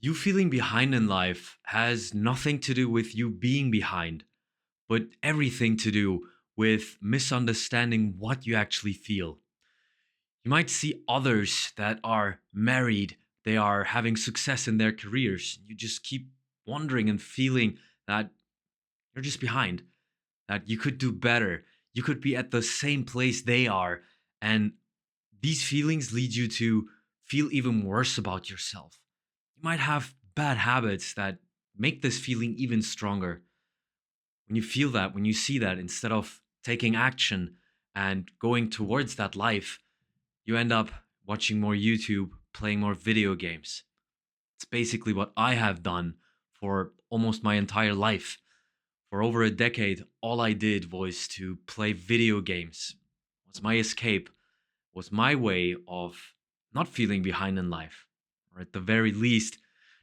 You feeling behind in life has nothing to do with you being behind, but everything to do with misunderstanding what you actually feel. You might see others that are married, they are having success in their careers. You just keep wondering and feeling that you're just behind, that you could do better. You could be at the same place they are. And these feelings lead you to feel even worse about yourself. You might have bad habits that make this feeling even stronger. When you feel that, when you see that, instead of taking action and going towards that life, you end up watching more YouTube, playing more video games. It's basically what I have done for almost my entire life. For over a decade, all I did was to play video games. It was my escape, was my way of not feeling behind in life, or at the very least,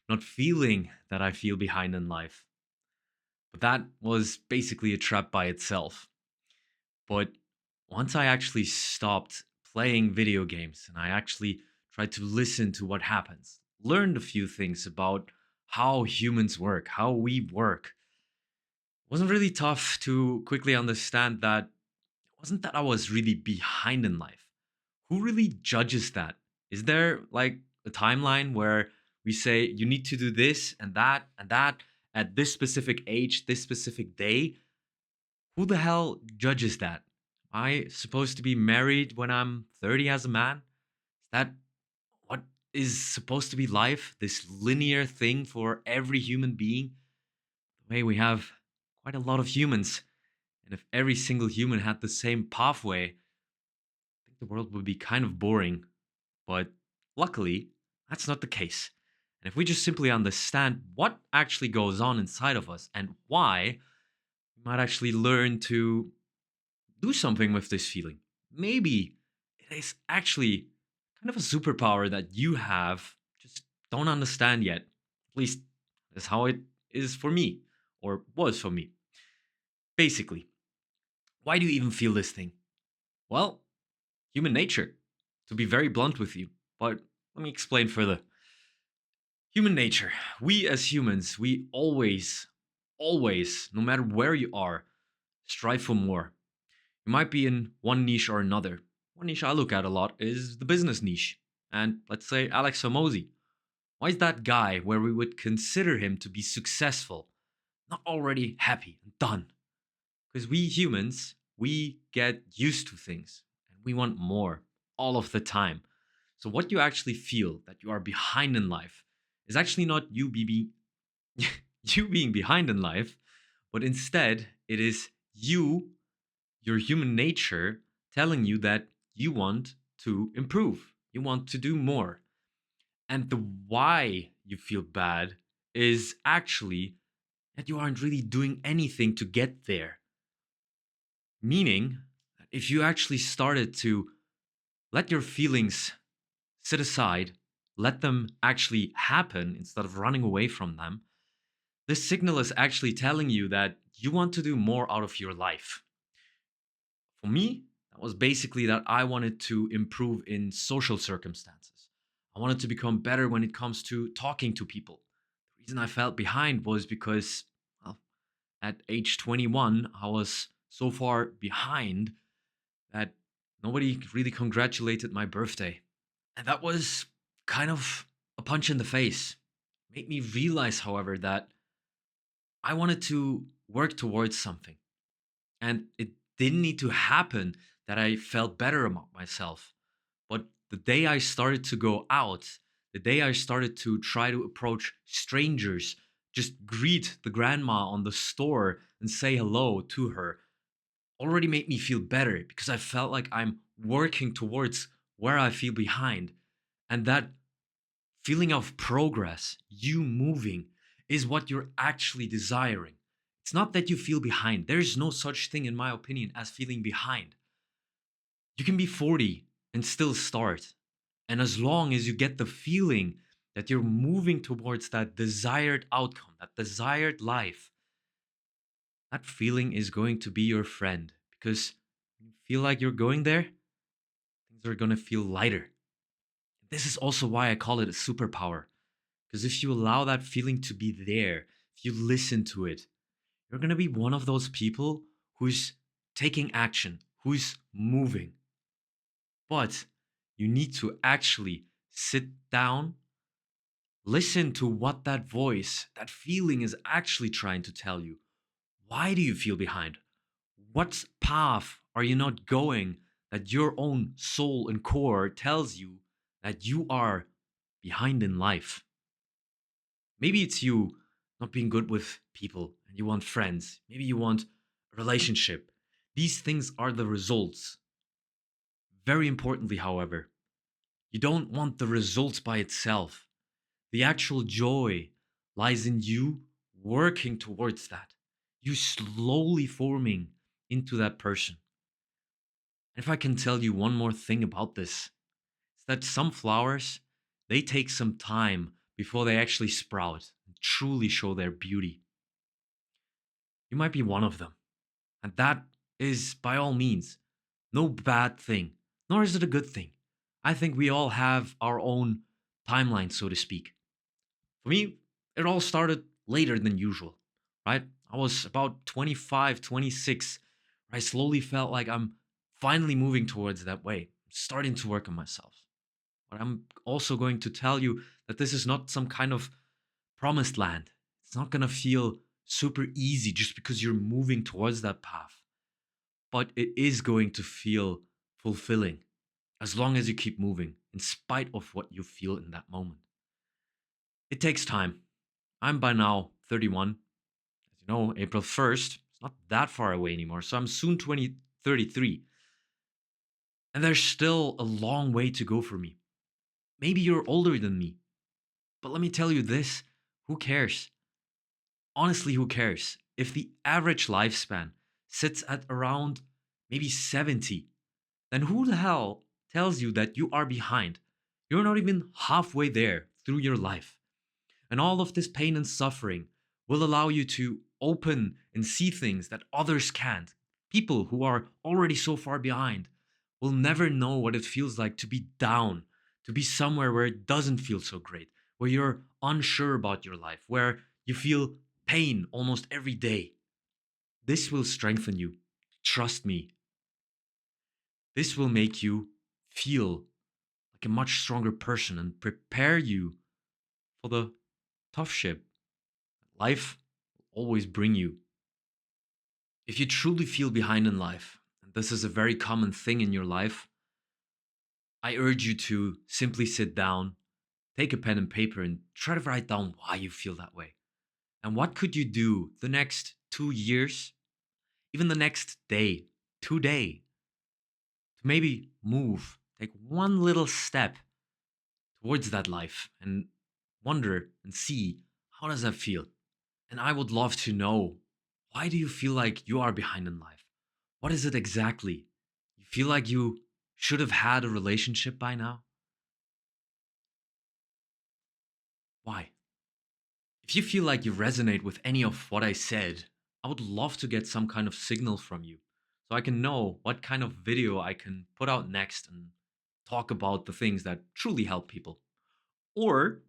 not feeling that I feel behind in life. But that was basically a trap by itself. But once I actually stopped playing video games and I actually tried to listen to what happens, learned a few things about how humans work, how we work, it wasn't really tough to quickly understand that it wasn't that I was really behind in life. Who really judges that? Is there like a timeline where we say you need to do this and that at this specific age, this specific day? Who the hell judges that? Am I supposed to be married when I'm 30 as a man? Is that what is supposed to be life? This linear thing for every human being? The way we have quite a lot of humans. And if every single human had the same pathway, I think the world would be kind of boring. But luckily, that's not the case. And if we just simply understand what actually goes on inside of us and why, we might actually learn to do something with this feeling. Maybe it is actually kind of a superpower that you have, just don't understand yet. At least that's how it is for me, or was for me. Basically, why do you even feel this thing? Well, human nature, to be very blunt with you. But let me explain further. Human nature. We as humans, we always, no matter where you are, strive for more. You might be in one niche or another. One niche I look at a lot is the business niche. And let's say Alex Hormozy. Why is that guy where we would consider him to be successful not already happy and done? Because we humans, we get used to things and we want more all of the time. So what you actually feel that you are behind in life is actually not you being you being behind in life, but instead it is you, your human nature, telling you that you want to improve, you want to do more. And the why you feel bad is actually that you aren't really doing anything to get there. Meaning, that if you actually started to let your feelings sit aside, let them actually happen instead of running away from them, this signal is actually telling you that you want to do more out of your life. For me, that was basically that I wanted to improve in social circumstances. I wanted to become better when it comes to talking to people. The reason I felt behind was because, well, at age 21, I was so far behind that nobody really congratulated my birthday. And that was kind of a punch in the face. Made me realize, however, that I wanted to work towards something. And it didn't need to happen that I felt better about myself. But the day I started to go out, the day I started to try to approach strangers, just greet the grandma on the store and say hello to her, already made me feel better because I felt like I'm working towards where I feel behind. And that feeling of progress, you moving, is what you're actually desiring. It's not that you feel behind. There's no such thing, in my opinion, as feeling behind. You can be 40 and still start. And as long as you get the feeling that you're moving towards that desired outcome, that desired life, that feeling is going to be your friend because when you feel like you're going there, things are going to feel lighter. This is also why I call it a superpower Because if you allow that feeling to be there, if you listen to it, you're going to be one of those people who's taking action, who's moving. But you need to actually sit down, listen to what that voice, that feeling is actually trying to tell you. Why do you feel behind? What path are you not going that your own soul and core tells you that you are behind in life? Maybe it's you not being good with people and you want friends. Maybe you want a relationship. These things are the results. Very importantly, however, you don't want the results by itself. The actual joy lies in you working towards that. You slowly forming into that person. And if I can tell you one more thing about this, it's that some flowers, they take some time before they actually sprout and truly show their beauty. You might be one of them. And that is, by all means, no bad thing, nor is it a good thing. I think we all have our own timeline, so to speak. For me, it all started later than usual, right? I was about 25, 26. I slowly felt like I'm finally moving towards that way, starting to work on myself. But I'm also going to tell you that this is not some kind of promised land. It's not going to feel super easy just because you're moving towards that path. But it is going to feel fulfilling as long as you keep moving, in spite of what you feel in that moment. It takes time. I'm by now 31. As you know, April 1st, it's not that far away anymore. So I'm soon 33. And there's still a long way to go for me. Maybe you're older than me. But let me tell you this, who cares? Honestly, who cares? If the average lifespan sits at around maybe 70, then who the hell tells you that you are behind? You're not even halfway there through your life. And all of this pain and suffering will allow you to open and see things that others can't. People who are already so far behind will never know what it feels like to be down, to be somewhere where it doesn't feel so great, where you're unsure about your life, where you feel pain almost every day. This will strengthen you. Trust me. This will make you feel like a much stronger person and prepare you for the tough shit life will always bring you. If you truly feel behind in life, and this is a very common thing in your life, I urge you to simply sit down, take a pen and paper, and try to write down why you feel that way. And what could you do the next 2 years, even the next day, today, to maybe move, take one little step towards that life and wonder and see how does that feel? And I would love to know, why do you feel like you are behind in life? What is it exactly? You feel like you should have had a relationship by now? Why? If you feel like you resonate with any of what I said, I would love to get some kind of signal from you so I can know what kind of video I can put out next and talk about the things that truly help people. Or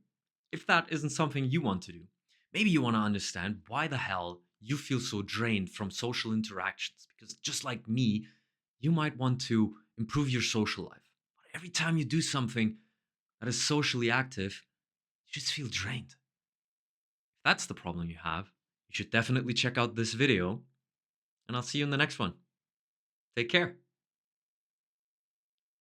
if that isn't something you want to do, maybe you want to understand why the hell you feel so drained from social interactions. Because just like me, you might want to improve your social life. But every time you do something that is socially active, you just feel drained. If that's the problem you have, you should definitely check out this video, and I'll see you in the next one. Take care.